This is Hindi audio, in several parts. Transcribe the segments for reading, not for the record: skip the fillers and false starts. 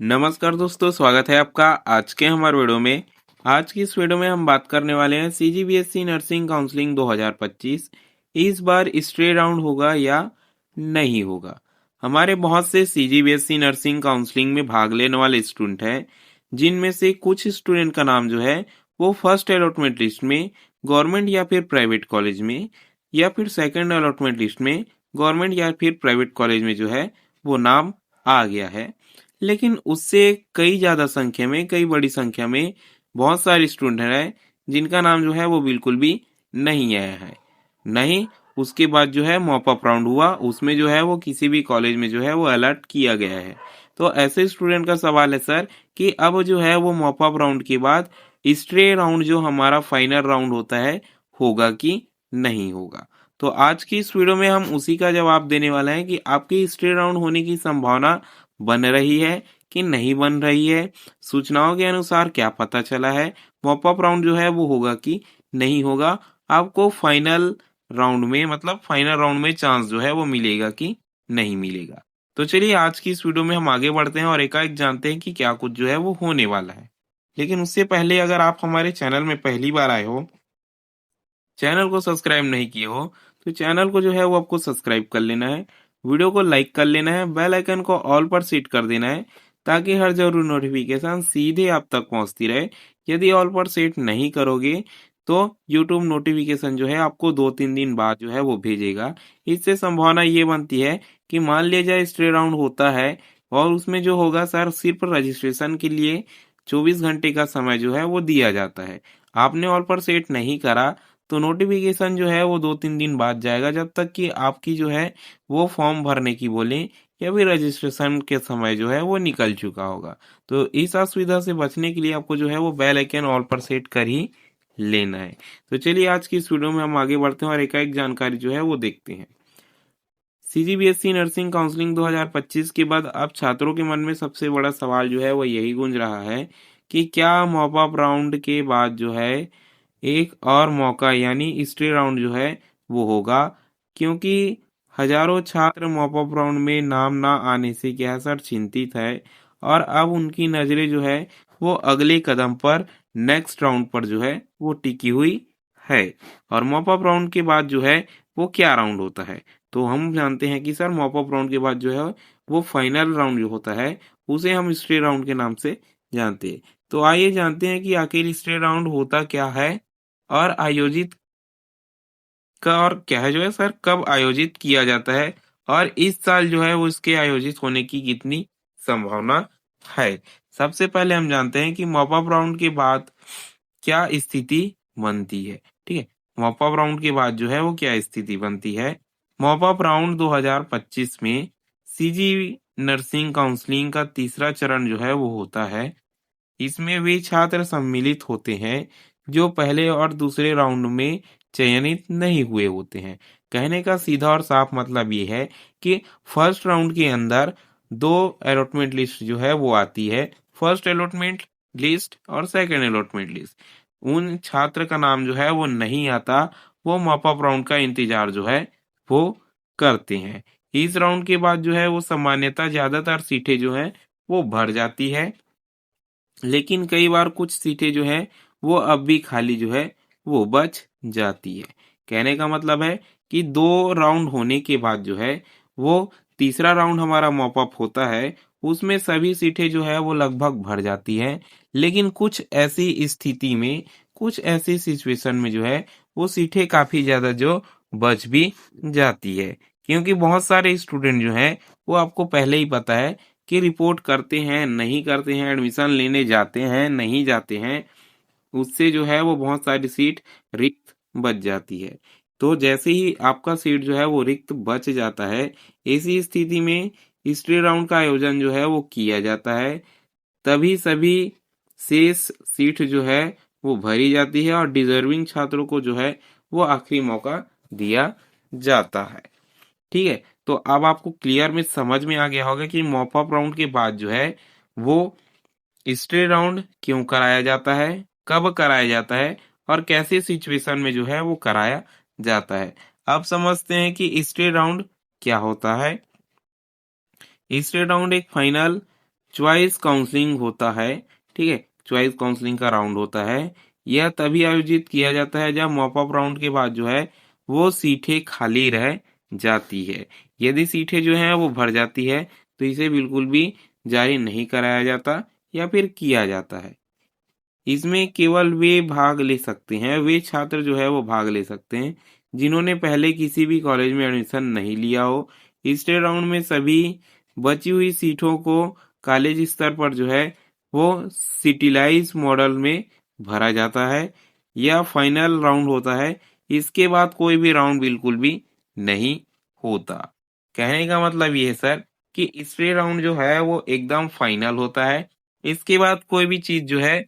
नमस्कार दोस्तों, स्वागत है आपका आज के हमारे वीडियो में। आज की इस वीडियो में हम बात करने वाले हैं सीजीबीएसई नर्सिंग काउंसलिंग 2025। इस बार स्ट्रे राउंड होगा या नहीं होगा। हमारे बहुत से सीजीबीएसई नर्सिंग काउंसलिंग में भाग लेने वाले स्टूडेंट हैं, जिनमें से कुछ स्टूडेंट का नाम जो है वो फर्स्ट अलॉटमेंट लिस्ट में गवर्नमेंट या फिर प्राइवेट कॉलेज में, या फिर सेकेंड अलॉटमेंट लिस्ट में गवर्नमेंट या फिर प्राइवेट कॉलेज में जो है वो नाम आ गया है। लेकिन उससे कई ज्यादा संख्या में, कई बड़ी संख्या में बहुत सारे स्टूडेंट हैं जिनका नाम जो है वो बिल्कुल भी नहीं आया है। नहीं, उसके बाद जो है मॉप अप राउंड हुआ, उसमें जो है वो किसी भी कॉलेज में जो है वो अलर्ट किया गया है। तो ऐसे स्टूडेंट का सवाल है सर कि अब जो है वो मॉप अप राउंड के बाद स्ट्रे राउंड जो हमारा फाइनल राउंड होता है होगा कि नहीं होगा। तो आज की इस वीडियो में हम उसी का जवाब देने वाले हैं कि आपकी स्ट्रे राउंड होने की संभावना बन रही है कि नहीं बन रही है। सूचनाओं के अनुसार क्या पता चला है, मॉप अप राउंड जो है वो होगा कि नहीं होगा। आपको फाइनल राउंड में, मतलब फाइनल राउंड में चांस जो है वो मिलेगा कि नहीं मिलेगा। तो चलिए आज की इस वीडियो में हम आगे बढ़ते हैं और एकाएक जानते हैं कि क्या कुछ जो है वो होने वाला है। लेकिन उससे पहले अगर आप हमारे चैनल में पहली बार आए हो, चैनल को सब्सक्राइब नहीं किए हो, तो चैनल को जो है वो आपको सब्सक्राइब कर लेना है, वीडियो को लाइक कर लेना है, बेल आइकन को ऑल पर सेट कर देना है ताकि हर जरूरी नोटिफिकेशन सीधे आप तक पहुंचती रहे। यदि ऑल पर सेट नहीं करोगे तो यूट्यूब नोटिफिकेशन जो है आपको 2-3 दिन बाद जो है वो भेजेगा। इससे संभावना ये बनती है कि मान लिया जाए स्ट्रे राउंड होता है और उसमें जो होगा सर सिर्फ रजिस्ट्रेशन के लिए 24 घंटे का समय जो है वो दिया जाता है। आपने ऑल पर सेट नहीं करा तो नोटिफिकेशन जो है वो 2-3 दिन बाद जाएगा, जब तक कि आपकी जो है वो फॉर्म भरने की बोले या फिर रजिस्ट्रेशन के समय जो है वो निकल चुका होगा। तो इस असुविधा से बचने के लिए आपको जो है वो बेल आइकन ऑल पर सेट कर ही लेना है। तो चलिए आज की इस वीडियो में हम आगे बढ़ते हैं और एक जानकारी जो है वो देखते हैं। सीजीबीएसई नर्सिंग काउंसलिंग 2025 के बाद अब छात्रों के मन में सबसे बड़ा सवाल जो है वो यही गूंज रहा है कि क्या मॉप अप राउंड के बाद जो है एक और मौका यानी स्टे राउंड जो है वो होगा। क्योंकि हजारों छात्र मॉप अप राउंड में नाम ना आने से क्या है सर चिंतित है, और अब उनकी नजरें जो है वो अगले कदम पर, नेक्स्ट राउंड पर जो है वो टिकी हुई है। और मॉप अप राउंड के बाद जो है वो क्या राउंड होता है, तो हम जानते हैं कि सर मॉप अप राउंड के बाद जो है वो फाइनल राउंड जो होता है उसे हम स्टे राउंड के नाम से जानते हैं। तो आइए जानते हैं कि आखिर स्टे राउंड होता क्या है और आयोजित का और क्या है जो है सर कब आयोजित किया जाता है, और इस साल जो है वो इसके आयोजित होने की कितनी संभावना है। सबसे पहले हम जानते हैं कि मॉप अप राउंड के बाद क्या स्थिति बनती है। ठीक है, मॉप अप राउंड के बाद जो है वो क्या स्थिति बनती है। मॉप अप राउंड 2025 में सीजी नर्सिंग काउंसलिंग का तीसरा चरण जो है वो होता है। इसमें वे छात्र सम्मिलित होते हैं जो पहले और दूसरे राउंड में चयनित नहीं हुए होते हैं। कहने का सीधा और साफ मतलब ये है कि फर्स्ट राउंड के अंदर दो अलॉटमेंट लिस्ट जो है वो आती है, फर्स्ट अलॉटमेंट लिस्ट और सेकंड अलॉटमेंट लिस्ट। उन छात्र का नाम जो है वो नहीं आता, वो मॉप अप राउंड का इंतजार जो है वो करते हैं। इस राउंड के बाद जो है वो सामान्यतः ज्यादातर सीटें जो है वो भर जाती है, लेकिन कई बार कुछ सीटें जो है वो अब भी खाली जो है वो बच जाती है। कहने का मतलब है कि 2 राउंड होने के बाद जो है वो तीसरा राउंड हमारा मॉप अप होता है, उसमें सभी सीटें जो है वो लगभग भर जाती है। लेकिन कुछ ऐसी स्थिति में, कुछ ऐसी सिचुएशन में जो है वो सीटें काफी ज्यादा जो बच भी जाती है। क्योंकि बहुत सारे स्टूडेंट जो हैं वो आपको पहले ही पता है कि रिपोर्ट करते हैं नहीं करते हैं, एडमिशन लेने जाते हैं नहीं जाते हैं, उससे जो है वो बहुत सारी सीट रिक्त बच जाती है। तो जैसे ही आपका सीट जो है वो रिक्त बच जाता है, ऐसी स्थिति में स्टे राउंड का आयोजन जो है वो किया जाता है। तभी सभी शेष सीट जो है वो भरी जाती है और डिजर्विंग छात्रों को जो है वो आखिरी मौका दिया जाता है। ठीक है, तो अब आपको क्लियर में समझ में आ गया होगा कि मॉप अप राउंड के बाद जो है वो स्टे राउंड क्यों कराया जाता है, कब कराया जाता है और कैसे सिचुएशन में जो है वो कराया जाता है। अब समझते हैं कि स्टे राउंड क्या होता है। स्टे राउंड एक फाइनल चॉइस काउंसलिंग होता है, ठीक है, चॉइस काउंसलिंग का राउंड होता है। यह तभी आयोजित किया जाता है जब मॉप अप राउंड के बाद जो है वो सीटें खाली रह जाती है। यदि सीटें जो है वो भर जाती है तो इसे बिल्कुल भी जारी नहीं कराया जाता या फिर किया जाता है। इसमें केवल वे भाग ले सकते हैं, वे छात्र जो है वो भाग ले सकते हैं जिन्होंने पहले किसी भी कॉलेज में एडमिशन नहीं लिया हो। स्टेट राउंड में सभी बची हुई सीटों को कॉलेज स्तर पर जो है वो सिटीलाइज मॉडल में भरा जाता है। यह फाइनल राउंड होता है। इसके बाद कोई भी राउंड बिल्कुल भी नहीं होता। कहने का मतलब ये है सर कि स्टेट राउंड जो है वो एकदम फाइनल होता है। इसके बाद कोई भी चीज जो है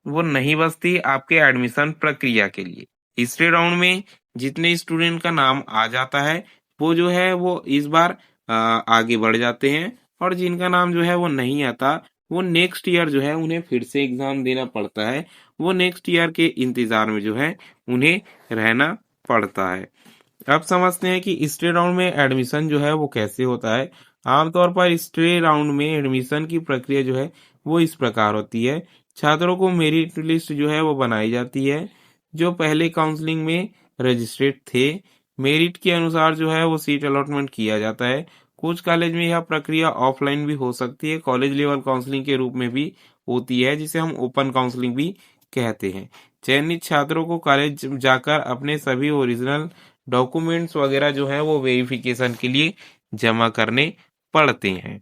वो नहीं बचती आपके एडमिशन प्रक्रिया के लिए। तीसरे राउंड में जितने स्टूडेंट का नाम आ जाता है वो जो है वो इस बार आगे बढ़ जाते हैं, और जिनका नाम जो है वो नहीं आता वो नेक्स्ट ईयर जो है उन्हें फिर से एग्जाम देना पड़ता है। वो नेक्स्ट ईयर के इंतजार में जो है उन्हें रहना पड़ता है। अब समझते हैं कि स्टे राउंड में एडमिशन जो है वो कैसे होता है। आमतौर पर स्टे राउंड में एडमिशन की प्रक्रिया जो है वो इस प्रकार होती है। छात्रों को मेरिट लिस्ट जो है वो बनाई जाती है जो पहले काउंसलिंग में रजिस्ट्रेड थे। मेरिट के अनुसार जो है वो सीट अलॉटमेंट किया जाता है। कुछ कॉलेज में यह प्रक्रिया ऑफलाइन भी हो सकती है, कॉलेज लेवल काउंसलिंग के रूप में भी होती है जिसे हम ओपन काउंसलिंग भी कहते हैं। चयनित छात्रों को कॉलेज जाकर अपने सभी ओरिजिनल डॉक्यूमेंट्स वगैरह जो है वो वेरिफिकेशन के लिए जमा करने पड़ते हैं।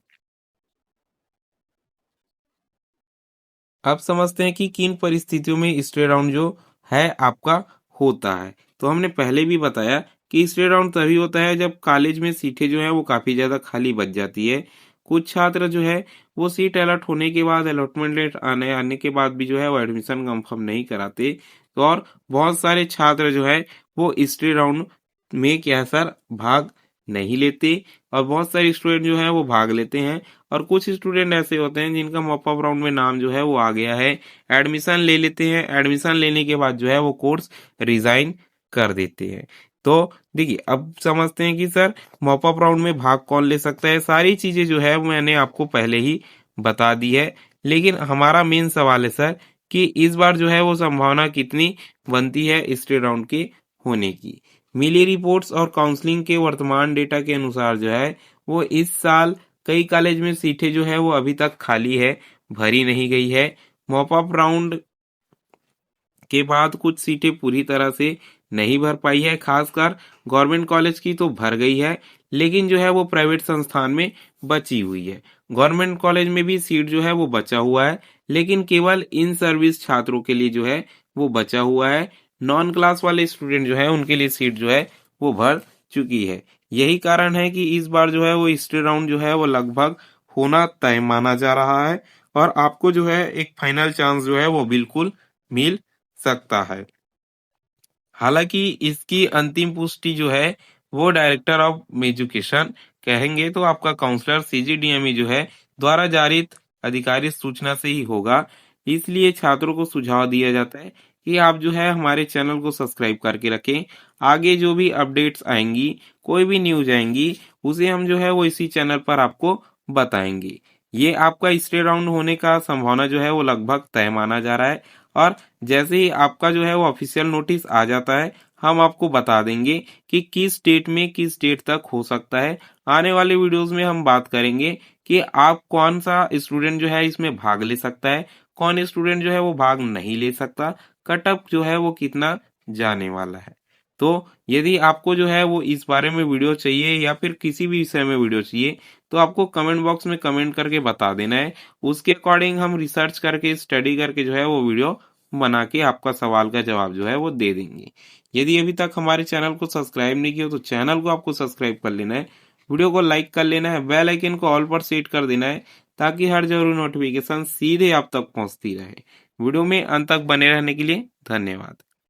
अब समझते हैं कि किन परिस्थितियों में स्टे राउंड जो है आपका होता है। तो हमने पहले भी बताया कि स्टे राउंड तभी होता है जब कॉलेज में सीटें जो है वो काफी ज्यादा खाली बच जाती है। कुछ छात्र जो है वो सीट अलॉट होने के बाद अलॉटमेंट लेट आने आने के बाद भी जो है वो एडमिशन कंफर्म नहीं कराते। तो और बहुत सारे छात्र जो है वो स्टे राउंड में क्या है सर भाग नहीं लेते, और बहुत सारे स्टूडेंट जो है वो भाग लेते हैं। और कुछ स्टूडेंट ऐसे होते हैं जिनका मॉप अप राउंड में नाम जो है वो आ गया है, एडमिशन ले लेते हैं, एडमिशन लेने के बाद जो है वो कोर्स रिजाइन कर देते हैं। तो देखिए अब समझते हैं कि सर मॉप अप राउंड में भाग कौन ले सकता है। सारी चीजें जो है वो मैंने आपको पहले ही बता दी है, लेकिन हमारा मेन सवाल है सर कि इस बार जो है वो संभावना कितनी बनती है स्टेट राउंड के होने की। मिली रिपोर्ट्स और काउंसलिंग के वर्तमान डेटा के अनुसार जो है वो इस साल कई कॉलेज में सीटें जो है वो अभी तक खाली है, भरी नहीं गई है। मॉप अप राउंड के बाद कुछ सीटें पूरी तरह से नहीं भर पाई है, खासकर गवर्नमेंट कॉलेज की तो भर गई है, लेकिन जो है वो प्राइवेट संस्थान में बची हुई है। गवर्नमेंट कॉलेज में भी सीट जो है वो बचा हुआ है, लेकिन केवल इन सर्विस छात्रों के लिए जो है वो बचा हुआ है। नॉन क्लास वाले स्टूडेंट जो है उनके लिए सीट जो है वो भर चुकी है। यही कारण है कि इस बार जो है वो स्टे राउंड जो है वो लगभग होना तय माना जा रहा है, और आपको जो है एक फाइनल चांस जो है वो बिल्कुल मिल सकता है। हालांकि इसकी अंतिम पुष्टि जो है वो डायरेक्टर ऑफ एजुकेशन कहेंगे तो आपका काउंसलर सीजीडीएमई जो है द्वारा जारी आधिकारिक सूचना से ही होगा। इसलिए छात्रों को सुझाव दिया जाता है कि आप जो है हमारे चैनल को सब्सक्राइब करके रखें। आगे जो भी अपडेट्स आएंगी, कोई भी न्यूज आएंगी, उसे हम जो है वो इसी चैनल पर आपको बताएंगे। ये आपका स्टे राउंड होने का संभावना जो है वो लगभग तय माना जा रहा है, और जैसे ही आपका जो है वो ऑफिशियल नोटिस आ जाता है हम आपको बता देंगे कि किस डेट में किस डेट तक हो सकता है। आने वाले वीडियोस में हम बात करेंगे कि आप कौन सा स्टूडेंट जो है इसमें भाग ले सकता है, कौन स्टूडेंट जो है वो भाग नहीं ले सकता, कट ऑफ जो है वो कितना जाने वाला है। तो यदि आपको जो है वो इस बारे में वीडियो चाहिए या फिर किसी भी विषय में वीडियो चाहिए तो आपको कमेंट बॉक्स में कमेंट करके बता देना है। उसके अकॉर्डिंग हम रिसर्च करके स्टडी करके जो है वो वीडियो बना के आपका सवाल का जवाब जो है वो दे देंगे। यदि अभी तक हमारे चैनल को सब्सक्राइब नहीं किया तो चैनल को आपको सब्सक्राइब कर लेना है, वीडियो को लाइक कर लेना है, बेल आइकन को ऑल पर सेट कर देना है ताकि हर जरूरी नोटिफिकेशन सीधे आप तक पहुंचती रहे। वीडियो में अंत तक बने रहने के लिए धन्यवाद।